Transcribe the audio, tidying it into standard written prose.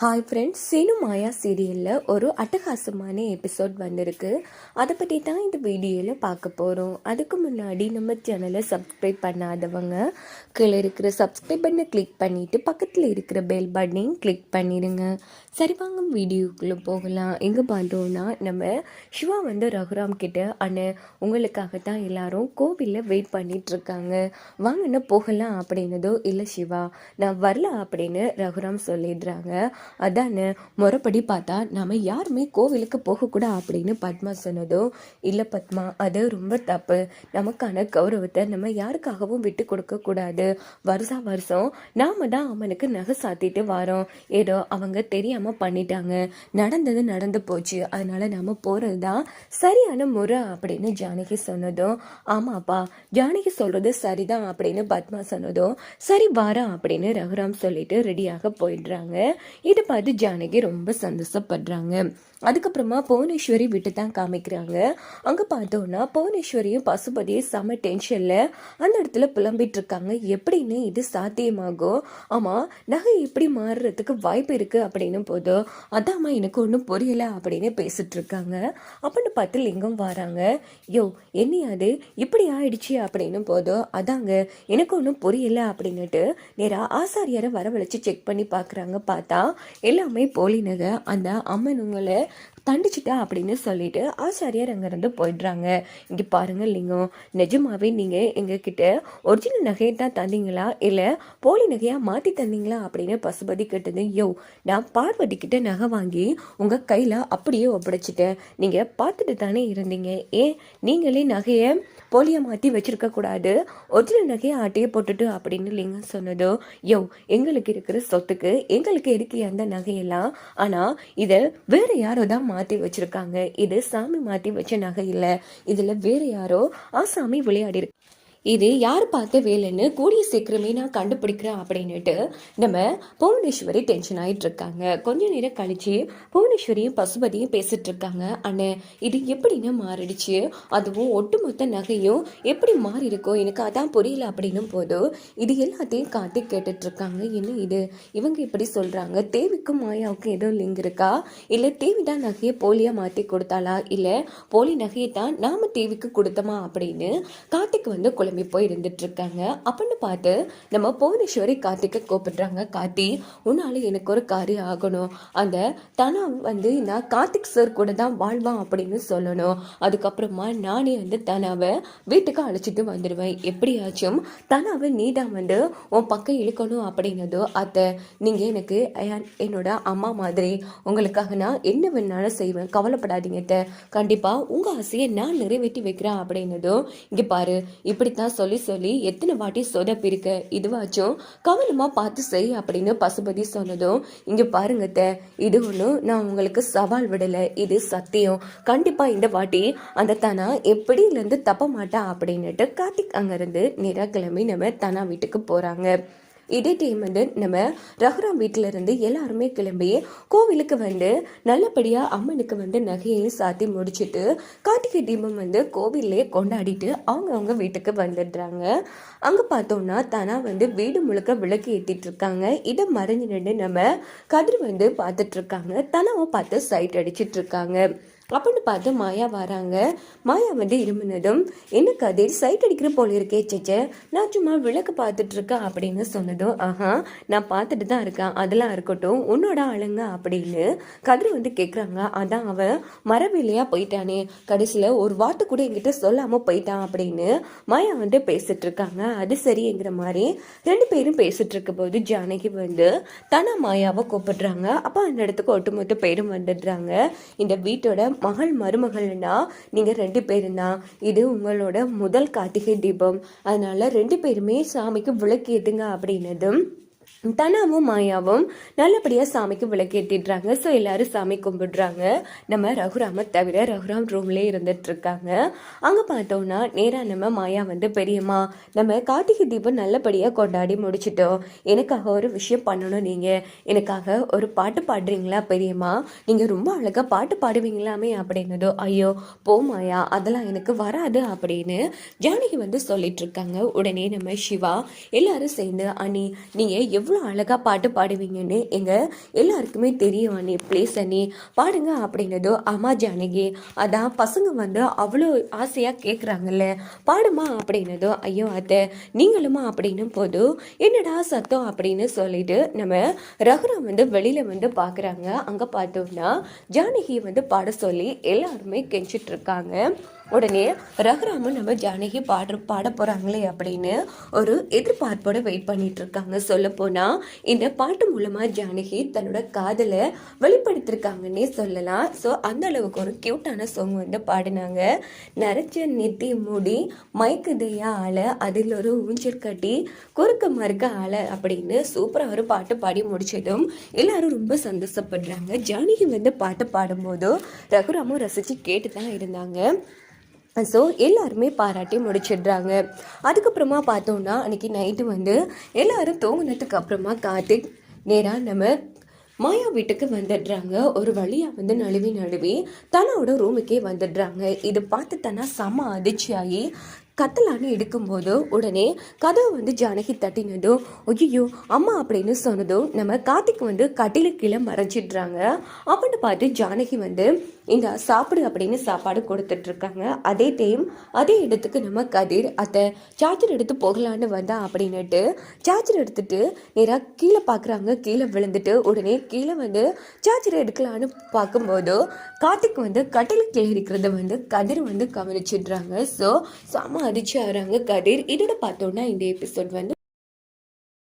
Hi friends, Seenu மாயா சீரியலில் ஒரு அட்டகாசமான எபிசோட் வந்திருக்கு. அதை பற்றி தான் இந்த வீடியோவில் பார்க்க போகிறோம். அதுக்கு முன்னாடி நம்ம சேனலை சப்ஸ்கிரைப் பண்ணாதவங்க கீழே இருக்கிற சப்ஸ்கிரைப் பண்ணை கிளிக் பண்ணிவிட்டு பக்கத்தில் இருக்கிற பெல் பட்டனையும் கிளிக் பண்ணிடுங்க. சரி, வாங்க வீடியோக்குள்ளே போகலாம். எங்கே பார்த்தோன்னா நம்ம சிவா ரகுராம் கிட்ட, அண்ணன் உங்களுக்காக தான் எல்லாரும் கோவிலில் வெயிட் பண்ணிகிட்ருக்காங்க, வாங்கன்னு போகலாம் அப்படின்னதோ, இல்லை சிவா நான் வரல அப்படின்னு ரகுராம் சொல்லிடுறாங்க. அதானே முறைப்படி பார்த்தா நம்ம யாருமே கோவிலுக்கு போகக்கூடாது அப்படின்னு பத்மா சொன்னதும், இல்லை பத்மா அது ரொம்ப தப்பு, நமக்கான கௌரவத்தை நம்ம யாருக்காகவும் விட்டு கொடுக்கக்கூடாது. வருஷம் நாம தான் அவனுக்கு நகை சாத்திட்டு வரோம், ஏதோ அவங்க தெரியாமல் பண்ணிட்டாங்க, நடந்தது நடந்து போச்சு, அதனால நம்ம போகிறது தான் சரியான முறை அப்படின்னு ஜானகி சொன்னதும், ஆமாப்பா ஜானகி சொல்கிறது சரிதான் அப்படின்னு பத்மா சொன்னதும், சரி வாரா அப்படின்னு ரகுராம் சொல்லிட்டு ரெடியாக போயிடுறாங்க. இதை பார்த்து ஜானகி ரொம்ப சந்தோஷப்படுறாங்க. அதுக்கப்புறமா புவனேஸ்வரி விட்டு தான் காமிக்கிறாங்க. அங்கே பார்த்தோன்னா புவனேஸ்வரியும் பசுபதியும் செம டென்ஷனில் அந்த இடத்துல புலம்பிட்டு இருக்காங்க. எப்படின்னு இது சாத்தியமாகும், ஆமாம் நகை எப்படி மாறுறதுக்கு வாய்ப்பு இருக்குது அப்படின்னு போதும், அதாம்மா எனக்கு ஒன்றும் புரியலை அப்படின்னு பேசிட்டு இருக்காங்க. அப்படின்னு பார்த்து லிங்கம் வராங்க. யோ என்னையாது இப்படி ஆயிடுச்சு அப்படின்னு போதும், அதாங்க எனக்கு ஒன்றும் புரியலை அப்படின்னுட்டு நேராக ஆசாரியாரை வரவழைச்சு செக் பண்ணி பார்க்குறாங்க. பார்த்தா எல்லாமே போலி நகை, அந்த அம்மனுங்களை தண்டிச்சிட்டா அப்படின்னு சொல்லிட்டு ஆச்சாரியார் அங்கேருந்து போயிடுறாங்க. இங்கே பாருங்க லிங்கம், நிஜமாவே நீங்கள் எங்ககிட்ட ஒரிஜினல் நகையை தான் தந்தீங்களா இல்லை போலி நகையாக மாற்றி தந்தீங்களா அப்படின்னு பசுபதி கேட்டது. யோ நான் பார்வதி கிட்ட நகை வாங்கி உங்கள் கையில் அப்படியே ஒப்படைச்சிட்டேன், நீங்கள் பார்த்துட்டு தானே இருந்தீங்க, ஏன் நீங்களே நகையை போலியை மாற்றி வச்சிருக்க கூடாது, ஒரிஜினல் நகையை ஆட்டையை போட்டுட்டு அப்படின்னு லிங்கம் சொன்னதோ, யோ எங்களுக்கு இருக்கிற சொத்துக்கு எங்களுக்கு இருக்கு அந்த நகையெல்லாம், ஆனால் இதை வேற யாரோ தான் மாற்றி வச்சிருக்காங்க, இது சாமி மாற்றி வச்ச நகை இல்லை, இதில் வேற யாரோ ஆசாமி விளையாடி இருக்கு, இது யார் பார்த்த வேலைன்னு கூடிய சீக்கிரமே நான் கண்டுபிடிக்கிறேன் அப்படின்னுட்டு நம்ம புவனேஸ்வரி டென்ஷன் ஆகிட்டு இருக்காங்க. கொஞ்ச நேரம் கழிச்சு புவனேஸ்வரியும் பசுபதியும் பேசிட்டு இருக்காங்க. அண்ணே இது எப்படின்னு மாறிடுச்சு, அதுவும் ஒட்டுமொத்த நகையும் எப்படி மாறி இருக்கோ எனக்கு அதான் புரியல அப்படின்னும் போதும் இது எல்லாத்தையும் காட்டி கேட்டுட்டு இருக்காங்க. என்ன இது இவங்க இப்படி சொல்றாங்க, தேவிக்கும் மாயாவுக்கும் ஏதோ லிங்க் இருக்கா, இல்லை தேவி தான் நகையை போலியா மாற்றி கொடுத்தாளா, இல்லை போலி நகையை தான் நாம தேவிக்கு கொடுத்தோமா அப்படின்னு கார்த்திக் குழம்பி போய் இருந்துட்டு இருக்காங்க. அப்படின்னு பார்த்து நம்ம புவனேஸ்வரி கார்த்திகை கூப்பிடுறாங்க. கார்த்தி உன்னால எனக்கு ஒரு காரியம் ஆகணும், அந்த தனா நான் கார்த்திக் சார் கூட தான் வாழ்வான் அப்படின்னு சொல்லணும், அதுக்கப்புறமா நானே தனாவை வீட்டுக்கு அழைச்சிட்டு வந்துடுவேன், எப்படியாச்சும் தனாவை நீ தான் உன் பக்கம் இழுக்கணும் அப்படின்னதோ, அத்தை நீங்க எனக்கு என்னோட அம்மா மாதிரி, உங்களுக்காக நான் என்ன வேணாலும் செய்வேன், கவலைப்படாதீங்க அத்தை, கண்டிப்பா உங்க ஆசையை நான் நிறைவேற்றி வைக்கிறேன் அப்படின்னதும், இங்க பாரு இப்படி சொல்லி சொல்லி எத்தனை வாட்டி சொதப்பிருக்க, இதுவாச்சும் கவனமா பார்த்து செய் அப்படின்னு பசுபதி சொன்னதும், இங்க பாருங்க இது ஒன்றும் நான் உங்களுக்கு சவால் விடலை, இது சத்தியம், கண்டிப்பா இந்த வாட்டி அந்த தனா எப்படிலேருந்து தப்ப மாட்டா அப்படின்னுட்டு கார்த்திக் அங்கிருந்து நேராக கிளம்பி நம்ம தனா வீட்டுக்கு போறாங்க. இதே டைம் நம்ம ரகுராம் வீட்டில இருந்து எல்லாருமே கிளம்பி கோவிலுக்கு நல்லபடியாக அம்மனுக்கு நகையையும் சாத்தி முடிச்சுட்டு கார்த்திகை தீபம் கோவிலே கொண்டாடிட்டு அவங்க வீட்டுக்கு வந்துடுறாங்க. அங்கே பார்த்தோம்னா தானா வீடு முழுக்க விளக்கு ஏற்றிட்டு இருக்காங்க. இதை மறைஞ்சு நின்று நம்ம கதிர் பார்த்துட்டு இருக்காங்க. தனாவை பார்த்து சைட் அடிச்சிட்டு இருக்காங்க. அப்படின்னு பார்த்து மாயா வராங்க. மாயா இருமுனதும், என்ன கதிர் சைட் அடிக்கிற போல இருக்கே சேச்சே, நான் சும்மா விளக்கு பார்த்துட்டு இருக்கேன் அப்படின்னு சொன்னதும், ஆஹா நான் பார்த்துட்டு தான் இருக்கேன், அதெல்லாம் இருக்கட்டும் உன்னோட ஆளுங்க அப்படின்னு கதிர் கேட்குறாங்க. அதான் அவன் மரபில்லையா போயிட்டானே, கடைசியில் ஒரு வார்த்தை கூட என்கிட்ட சொல்லாமல் போயிட்டான் அப்படின்னு மாயா பேசிட்டு இருக்காங்க. அது சரிங்கிற மாதிரி ரெண்டு பேரும் பேசிட்டு இருக்க போது ஜானகி தனா மாயாவை கூப்பிடுறாங்க. அப்போ அந்த இடத்துக்கு ஒட்டுமொத்த பேரும் வந்துடுறாங்க. இந்த வீட்டோட மகள் மருமகள்னா நீங்க ரெண்டு பேரும் தான், இது உங்களோட முதல் கார்த்திகை தீபம், அதனால ரெண்டு பேருமே சாமிக்கு விளக்கு ஏத்துங்க அப்படின்னதும் தனாவும் மாயாவும் நல்லபடியாக சாமிக்கு விளக்கேற்றிடுறாங்க. ஸோ எல்லாரும் சாமி கும்பிடுறாங்க. நம்ம ரகுராமை தவிர ரகுராம் ரூம்லேயே இருந்துட்டு இருக்காங்க. அங்கே பார்த்தோம்னா நேராக நம்ம மாயா பெரியம்மா நம்ம கார்த்திகை தீபம் நல்லபடியாக கொண்டாடி முடிச்சிட்டோம், எனக்காக ஒரு விஷயம் பண்ணணும், நீங்கள் எனக்காக ஒரு பாட்டு பாடுறீங்களா பெரியம்மா, நீங்கள் ரொம்ப அழகாக பாட்டு பாடுவீங்களாமே அப்படின்னதோ, ஐயோ போ மாயா அதெல்லாம் எனக்கு வராது அப்படின்னு ஜானகி சொல்லிட்டு இருக்காங்க. உடனே நம்ம சிவா எல்லாரும் சேர்ந்து, அண்ணி நீங்கள் இவ்வளோ அழகாக பாட்டு பாடுவீங்கன்னு எங்கள் எல்லாருக்குமே தெரியும் அண்ணி, ப்ளீஸ் அண்ணி பாடுங்க அப்படின்னதோ, அம்மா ஜானகி அதான் பசங்க வந்து அவ்வளோ ஆசையாக கேட்குறாங்கல்ல பாடுமா அப்படின்னதோ, ஐயோ அத்தை நீங்களுமா அப்படின்னும் போது என்னடா சத்தம் அப்படின்னு சொல்லிட்டு நம்ம ரகுராம் வந்து வெளியில் வந்து பார்க்குறாங்க. அங்கே பார்த்தோம்னா ஜானகியை வந்து பாட சொல்லி எல்லாருமே கெஞ்சிட்டு இருக்காங்க. உடனே ரகுராமன் நம்ம ஜானகி பாட போகிறாங்களே அப்படின்னு ஒரு எதிர்பார்ப்போட வெயிட் பண்ணிட்டு இருக்காங்க. சொல்லப்போனால் இந்த பாட்டு மூலமாக ஜானகி தன்னோட காதலை வெளிப்படுத்திருக்காங்கன்னே சொல்லலாம். ஸோ அந்த அளவுக்கு ஒரு க்யூட்டான சாங் வந்து பாடினாங்க. நரைச்ச நெத்தி மூடி மயக்குதையா ஆளை அதில் ஒரு ஊஞ்சல் கட்டி குறுக்க மறுக்க ஆளை அப்படின்னு சூப்பராக ஒரு பாட்டு பாடி முடிச்சதும் எல்லாரும் ரொம்ப சந்தோஷப்படுறாங்க. ஜானகி வந்து பாட்டு பாடும்போது ரகுராமும் ரசித்து கேட்டு தான் இருந்தாங்க. ஸோ எல்லாருமே பாராட்டி முடிச்சிடுறாங்க. அதுக்கப்புறமா பார்த்தோன்னா அன்றைக்கி நைட்டு வந்து எல்லோரும் தூங்கினதுக்கு அப்புறமா கார்த்திக் நேராக நம்ம மாயா வீட்டுக்கு வந்துடுறாங்க. ஒரு வழியாக வந்து நழுவி தன்னோட ரூமுக்கே வந்துடுறாங்க. இது பார்த்து தானே செம அதிர்ச்சியாகி கத்தலான்னு எடுக்கும்போது உடனே கதவை வந்து ஜானகி தட்டினதும் ஐயோ அம்மா அப்படின்னு சொன்னதும் நம்ம கார்த்திக் வந்து கட்டில கீழே மறைச்சிடுறாங்க. அப்படின்னு பார்த்து ஜானகி வந்து இந்த சாப்பிடு அப்படின்னு சாப்பாடு கொடுத்துட்ருக்காங்க. அதே டைம் அதே இடத்துக்கு நம்ம கதிர் அத்தை சார்ஜர் எடுத்து போகலான்னு வந்தா அப்படின்னுட்டு சார்ஜர் எடுத்துட்டு நேராக கீழே பார்க்குறாங்க. கீழே விழுந்துட்டு உடனே கீழே வந்து சார்ஜர் எடுக்கலான்னு பார்க்கும்போது கார்த்திக் வந்து கட்டில கீழே இருக்கிறத வந்து கதிர் வந்து கவனிச்சிடுறாங்க. ஸோ செம அதிர்ச்சி ஆகிறாங்க கதிர். இதோட பார்த்தோன்னா இந்த எபிசோட் வந்து